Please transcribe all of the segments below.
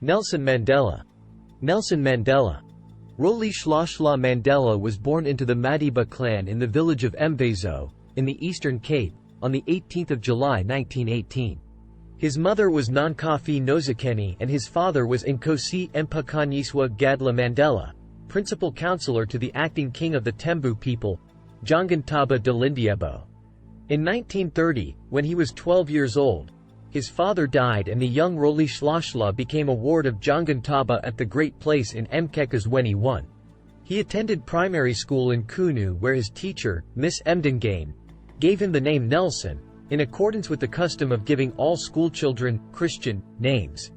Nelson Mandela. Nelson Mandela. Rolihlahla Mandela was born into the Madiba clan in the village of Mvezo, in the Eastern Cape, on 18 July 1918. His mother was Nonkafi Nozakeni and his father was Nkosi Mpakanyiswa Gadla Mandela, principal counselor to the acting king of the Tembu people, Jangantaba Dalindyebo. In 1930, when he was 12 years old, his father died and the young Rolihlahla became a ward of Jangantaba at the Great Place in Mkekazweni 1. He attended primary school in Kunu where his teacher, Miss Mdengane, gave him the name Nelson, in accordance with the custom of giving all schoolchildren Christian names.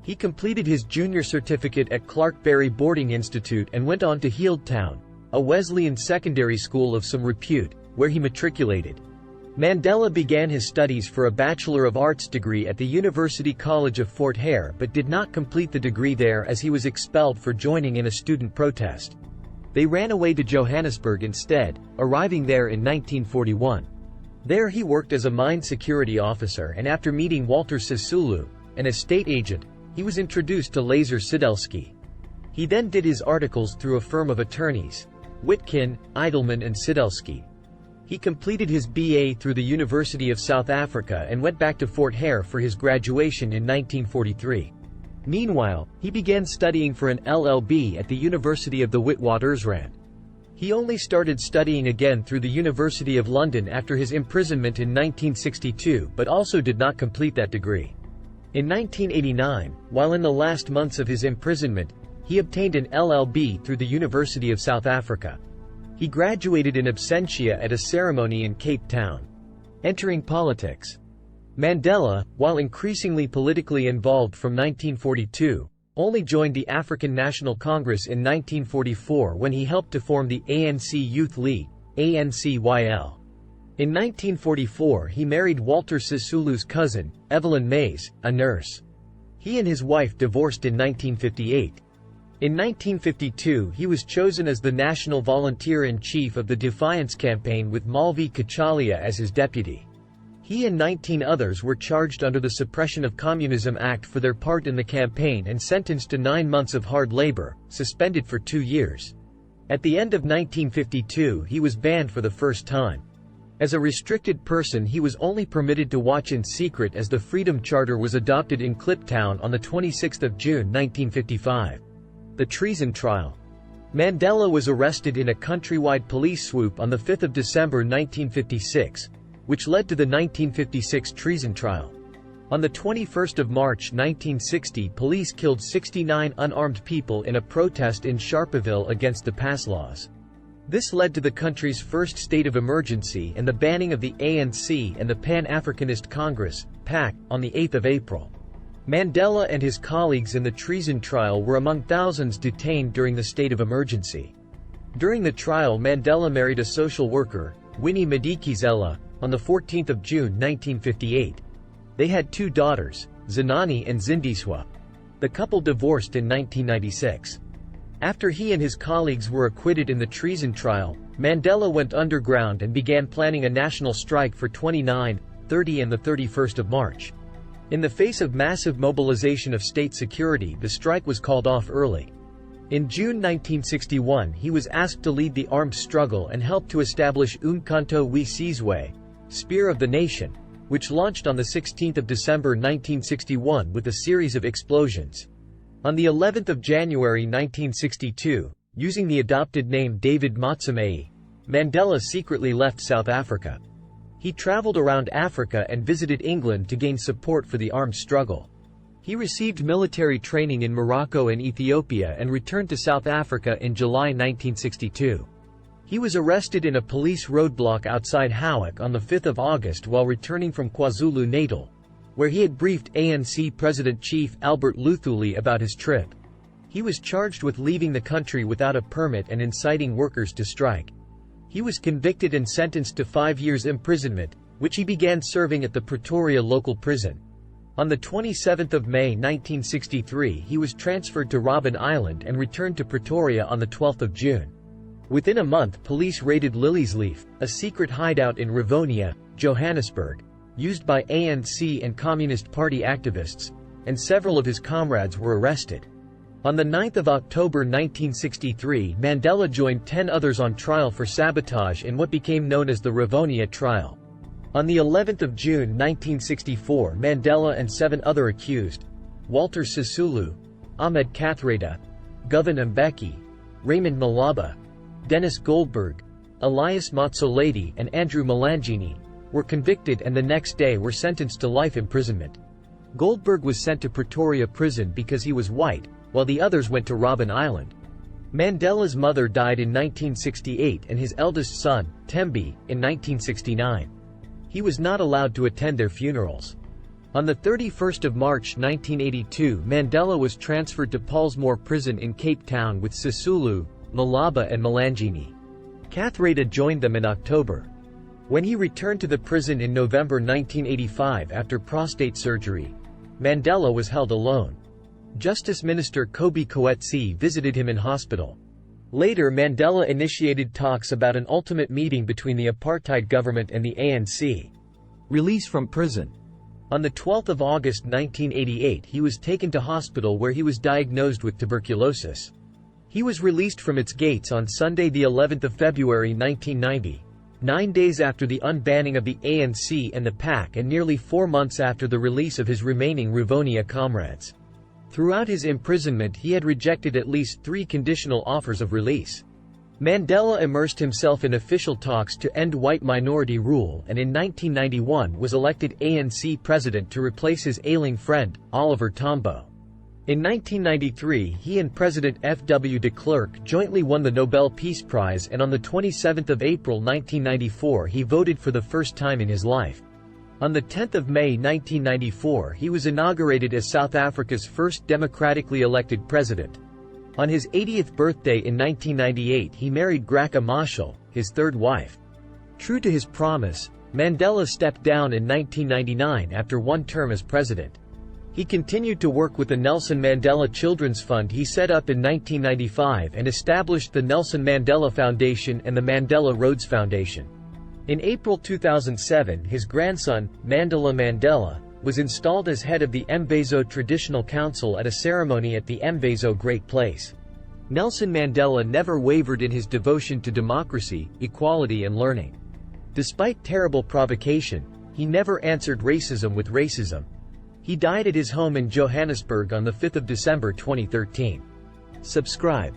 He completed his junior certificate at Clarkberry Boarding Institute and went on to Healdtown, a Wesleyan secondary school of some repute, where he matriculated. Mandela began his studies for a Bachelor of Arts degree at the University College of Fort Hare but did not complete the degree there as he was expelled for joining in a student protest. They ran away to Johannesburg instead, arriving there in 1941. There he worked as a mine security officer and after meeting Walter Sisulu, an estate agent, he was introduced to Lazar Sidelski. He then did his articles through a firm of attorneys, Witkin, Eidelman and Sidelski. He completed his BA through the University of South Africa and went back to Fort Hare for his graduation in 1943. Meanwhile, he began studying for an LLB at the University of the Witwatersrand. He only started studying again through the University of London after his imprisonment in 1962 but also did not complete that degree. In 1989, while in the last months of his imprisonment, he obtained an LLB through the University of South Africa. He graduated in absentia at a ceremony in Cape Town. Entering politics. Mandela, while increasingly politically involved from 1942, only joined the African National Congress in 1944 when he helped to form the ANC Youth League, ANCYL. In 1944 he married Walter Sisulu's cousin, Evelyn Mays, a nurse. He and his wife divorced in 1958. In 1952 he was chosen as the National Volunteer-in-Chief of the Defiance Campaign with Malvi Kachalia as his deputy. He and 19 others were charged under the Suppression of Communism Act for their part in the campaign and sentenced to 9 months of hard labor, suspended for 2 years. At the end of 1952 he was banned for the first time. As a restricted person he was only permitted to watch in secret as the Freedom Charter was adopted in Kliptown on 26 June 1955. The treason trial. Mandela was arrested in a countrywide police swoop on 5 December 1956, which led to the 1956 treason trial. On 21 March 1960 police killed 69 unarmed people in a protest in Sharpeville against the pass laws. This led to the country's first state of emergency and the banning of the ANC and the Pan-Africanist Congress, PAC, on 8 April. Mandela and his colleagues in the treason trial were among thousands detained during the state of emergency. During the trial Mandela married a social worker, Winnie Madikizela, on 14 June 1958. They had 2 daughters, Zanani and Zindiswa. The couple divorced in 1996. After he and his colleagues were acquitted in the treason trial, Mandela went underground and began planning a national strike for 29, 30 and 31 March. In the face of massive mobilization of state security, the strike was called off early. In June 1961 he was asked to lead the armed struggle and help to establish Umkhonto we Sizwe, Spear of the Nation, which launched on 16 December 1961 with a series of explosions. On the 11th of January 1962, using the adopted name David Motsamei, Mandela secretly left South Africa. He traveled around Africa and visited England to gain support for the armed struggle. He received military training in Morocco and Ethiopia and returned to South Africa in July 1962. He was arrested in a police roadblock outside Howick on 5 August while returning from KwaZulu-Natal, where he had briefed ANC President-Chief Albert Luthuli about his trip. He was charged with leaving the country without a permit and inciting workers to strike. He was convicted and sentenced to 5 years imprisonment, which he began serving at the Pretoria local prison. On 27 May 1963 he was transferred to Robben Island and returned to Pretoria on 12 June. Within a month police raided Liliesleaf, a secret hideout in Rivonia, Johannesburg, used by ANC and Communist Party activists, and several of his comrades were arrested. On 9 October 1963, Mandela joined 10 others on trial for sabotage in what became known as the Rivonia trial. On the 11th of June 1964, Mandela and 7 other accused, Walter Sisulu, Ahmed Kathrada, Govan Mbeki, Raymond Malaba, Dennis Goldberg, Elias Motsoaledi and Andrew Malangini, were convicted and the next day were sentenced to life imprisonment. Goldberg was sent to Pretoria prison because he was white, while the others went to Robben Island. Mandela's mother died in 1968 and his eldest son, Tembi, in 1969. He was not allowed to attend their funerals. On 31 March 1982, Mandela was transferred to Pollsmoor prison in Cape Town with Sisulu, Malaba and Malangini. Kathrada joined them in October. When he returned to the prison in November 1985 after prostate surgery, Mandela was held alone. Justice Minister Kobe Coetsee visited him in hospital. Later, Mandela initiated talks about an ultimate meeting between the apartheid government and the ANC. Release from prison. On 12 August 1988, he was taken to hospital where he was diagnosed with tuberculosis. He was released from its gates on Sunday, the 11th of February 1990, 9 days after the unbanning of the ANC and the PAC and nearly 4 months after the release of his remaining Rivonia comrades. Throughout his imprisonment, he had rejected at least 3 conditional offers of release. Mandela immersed himself in official talks to end white minority rule and in 1991 was elected ANC president to replace his ailing friend, Oliver Tambo. In 1993, he and President F.W. de Klerk jointly won the Nobel Peace Prize, and on 27 April 1994 he voted for the first time in his life. On 10 May 1994 he was inaugurated as South Africa's first democratically elected president. On his 80th birthday in 1998 he married Graca Machel, his third wife. True to his promise, Mandela stepped down in 1999 after one term as president. He continued to work with the Nelson Mandela Children's Fund he set up in 1995 and established the Nelson Mandela Foundation and the Mandela Rhodes Foundation. In April 2007, his grandson, Mandela Mandela, was installed as head of the Mvezo Traditional Council at a ceremony at the Mvezo Great Place. Nelson Mandela never wavered in his devotion to democracy, equality and learning. Despite terrible provocation, he never answered racism with racism. He died at his home in Johannesburg on 5 December 2013. Subscribe.